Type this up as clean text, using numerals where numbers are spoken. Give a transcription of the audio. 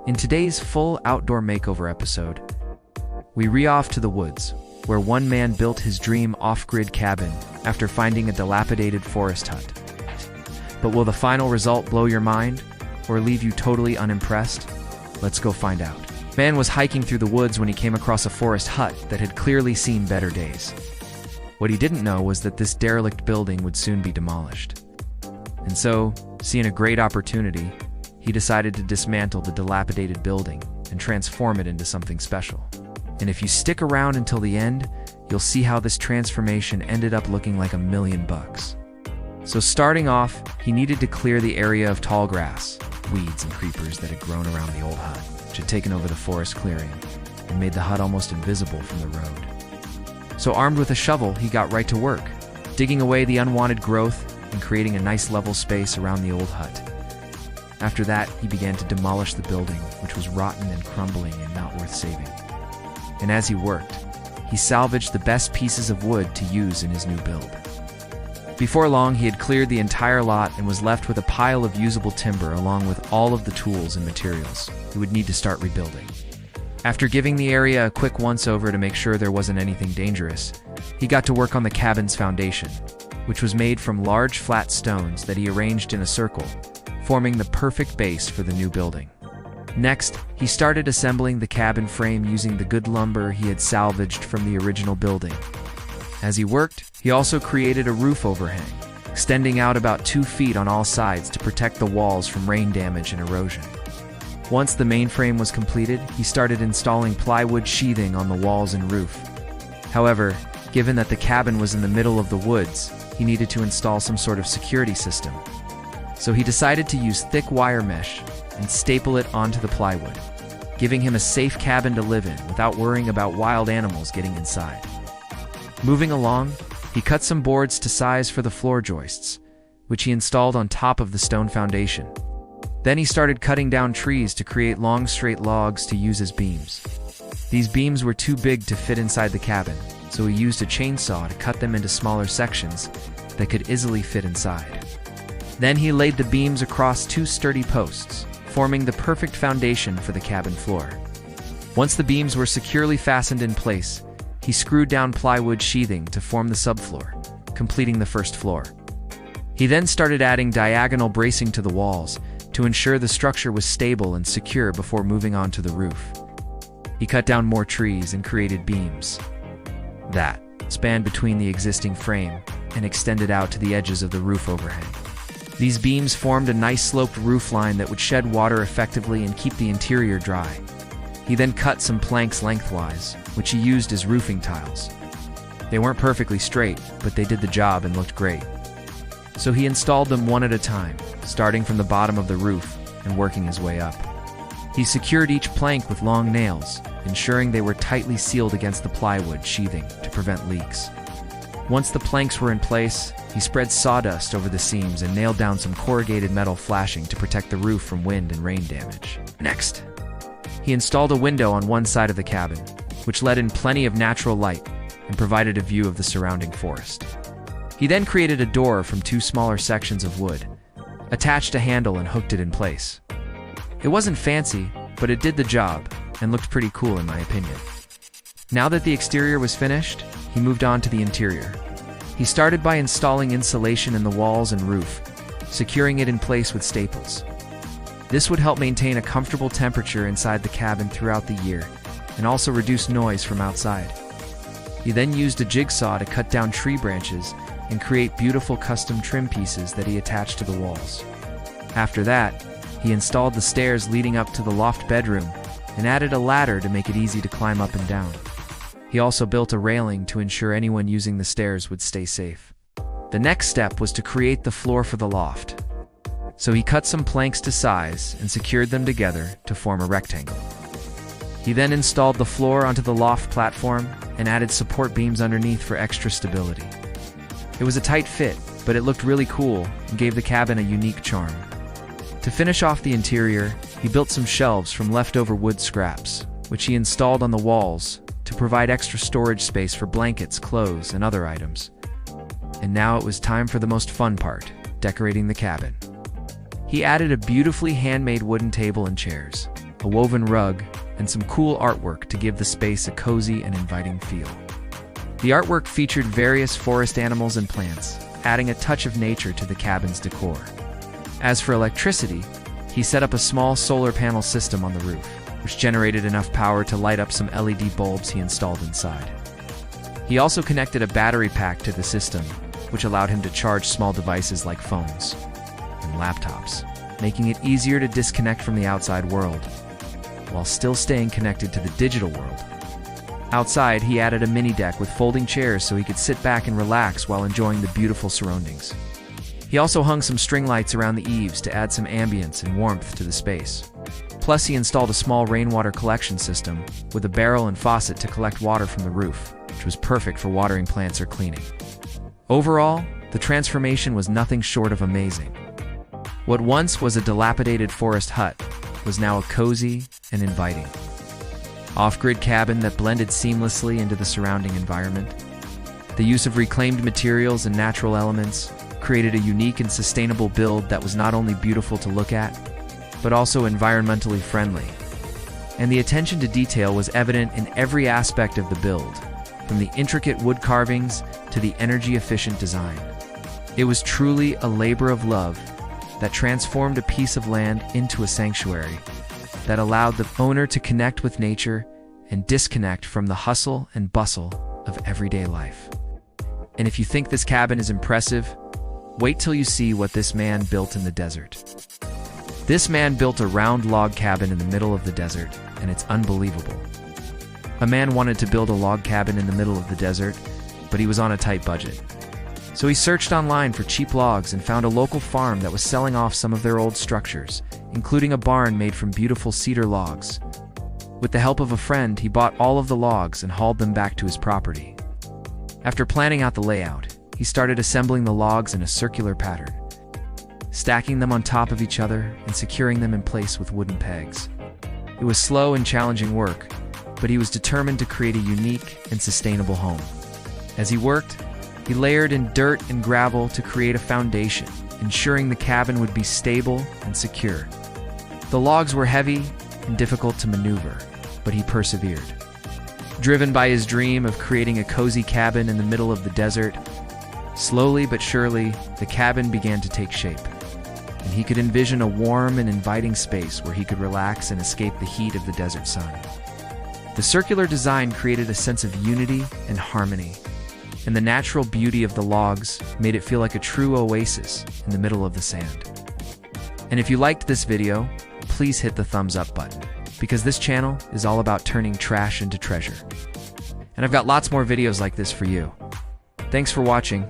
In today's full outdoor makeover episode, we re-off to the woods, where one man built his dream off-grid cabin after finding a dilapidated forest hut. But will the final result blow your mind, or leave you totally unimpressed? Let's go find out. Man was hiking through the woods when he came across a forest hut that had clearly seen better days. What he didn't know was that this derelict building would soon be demolished. And so, seeing a great opportunity, he decided to dismantle the dilapidated building and transform it into something special. And if you stick around until the end, you'll see how this transformation ended up looking like $1 million. So starting off, he needed to clear the area of tall grass, weeds and creepers that had grown around the old hut, which had taken over the forest clearing and made the hut almost invisible from the road. So armed with a shovel, he got right to work, digging away the unwanted growth and creating a nice level space around the old hut. After that, he began to demolish the building, which was rotten and crumbling and not worth saving. And as he worked, he salvaged the best pieces of wood to use in his new build. Before long, he had cleared the entire lot and was left with a pile of usable timber along with all of the tools and materials he would need to start rebuilding. After giving the area a quick once-over to make sure there wasn't anything dangerous, he got to work on the cabin's foundation, which was made from large flat stones that he arranged in a circle, forming the perfect base for the new building. Next, he started assembling the cabin frame using the good lumber he had salvaged from the original building. As he worked, he also created a roof overhang, extending out about 2 feet on all sides to protect the walls from rain damage and erosion. Once the main frame was completed, he started installing plywood sheathing on the walls and roof. However, given that the cabin was in the middle of the woods, he needed to install some sort of security system. So he decided to use thick wire mesh and staple it onto the plywood, giving him a safe cabin to live in without worrying about wild animals getting inside. Moving along, he cut some boards to size for the floor joists, which he installed on top of the stone foundation. Then he started cutting down trees to create long straight logs to use as beams. These beams were too big to fit inside the cabin, so he used a chainsaw to cut them into smaller sections that could easily fit inside. Then he laid the beams across 2 sturdy posts, forming the perfect foundation for the cabin floor. Once the beams were securely fastened in place, he screwed down plywood sheathing to form the subfloor, completing the first floor. He then started adding diagonal bracing to the walls to ensure the structure was stable and secure before moving on to the roof. He cut down more trees and created beams that spanned between the existing frame and extended out to the edges of the roof overhang. These beams formed a nice sloped roof line that would shed water effectively and keep the interior dry. He then cut some planks lengthwise, which he used as roofing tiles. They weren't perfectly straight, but they did the job and looked great. So he installed them one at a time, starting from the bottom of the roof and working his way up. He secured each plank with long nails, ensuring they were tightly sealed against the plywood sheathing to prevent leaks. Once the planks were in place, he spread sawdust over the seams and nailed down some corrugated metal flashing to protect the roof from wind and rain damage. Next, he installed a window on one side of the cabin, which let in plenty of natural light and provided a view of the surrounding forest. He then created a door from 2 smaller sections of wood, attached a handle and hooked it in place. It wasn't fancy, but it did the job and looked pretty cool in my opinion. Now that the exterior was finished, he moved on to the interior. He started by installing insulation in the walls and roof, securing it in place with staples. This would help maintain a comfortable temperature inside the cabin throughout the year and also reduce noise from outside. He then used a jigsaw to cut down tree branches and create beautiful custom trim pieces that he attached to the walls. After that, he installed the stairs leading up to the loft bedroom and added a ladder to make it easy to climb up and down. He also built a railing to ensure anyone using the stairs would stay safe. The next step was to create the floor for the loft. So he cut some planks to size and secured them together to form a rectangle. He then installed the floor onto the loft platform and added support beams underneath for extra stability. It was a tight fit, but it looked really cool and gave the cabin a unique charm. To finish off the interior, he built some shelves from leftover wood scraps, which he installed on the walls to provide extra storage space for blankets, clothes, and other items. And now it was time for the most fun part, decorating the cabin. He added a beautifully handmade wooden table and chairs, a woven rug, and some cool artwork to give the space a cozy and inviting feel. The artwork featured various forest animals and plants, adding a touch of nature to the cabin's decor. As for electricity, he set up a small solar panel system on the roof, which generated enough power to light up some LED bulbs he installed inside. He also connected a battery pack to the system, which allowed him to charge small devices like phones and laptops, making it easier to disconnect from the outside world, while still staying connected to the digital world. Outside, he added a mini deck with folding chairs so he could sit back and relax while enjoying the beautiful surroundings. He also hung some string lights around the eaves to add some ambience and warmth to the space. Plus, he installed a small rainwater collection system with a barrel and faucet to collect water from the roof, which was perfect for watering plants or cleaning. Overall, the transformation was nothing short of amazing. What once was a dilapidated forest hut was now a cozy and inviting off-grid cabin that blended seamlessly into the surrounding environment. The use of reclaimed materials and natural elements created a unique and sustainable build that was not only beautiful to look at, but also environmentally friendly. And the attention to detail was evident in every aspect of the build, from the intricate wood carvings to the energy-efficient design. It was truly a labor of love that transformed a piece of land into a sanctuary that allowed the owner to connect with nature and disconnect from the hustle and bustle of everyday life. And if you think this cabin is impressive, wait till you see what this man built in the desert. This man built a round log cabin in the middle of the desert, and it's unbelievable. A man wanted to build a log cabin in the middle of the desert, but he was on a tight budget. So he searched online for cheap logs and found a local farm that was selling off some of their old structures, including a barn made from beautiful cedar logs. With the help of a friend, he bought all of the logs and hauled them back to his property. After planning out the layout, he started assembling the logs in a circular pattern, stacking them on top of each other and securing them in place with wooden pegs. It was slow and challenging work, but he was determined to create a unique and sustainable home. As he worked, he layered in dirt and gravel to create a foundation, ensuring the cabin would be stable and secure. The logs were heavy and difficult to maneuver, but he persevered. Driven by his dream of creating a cozy cabin in the middle of the desert, slowly but surely, the cabin began to take shape, and he could envision a warm and inviting space where he could relax and escape the heat of the desert sun. The circular design created a sense of unity and harmony, and the natural beauty of the logs made it feel like a true oasis in the middle of the sand. And if you liked this video, please hit the thumbs up button, because this channel is all about turning trash into treasure. And I've got lots more videos like this for you. Thanks for watching.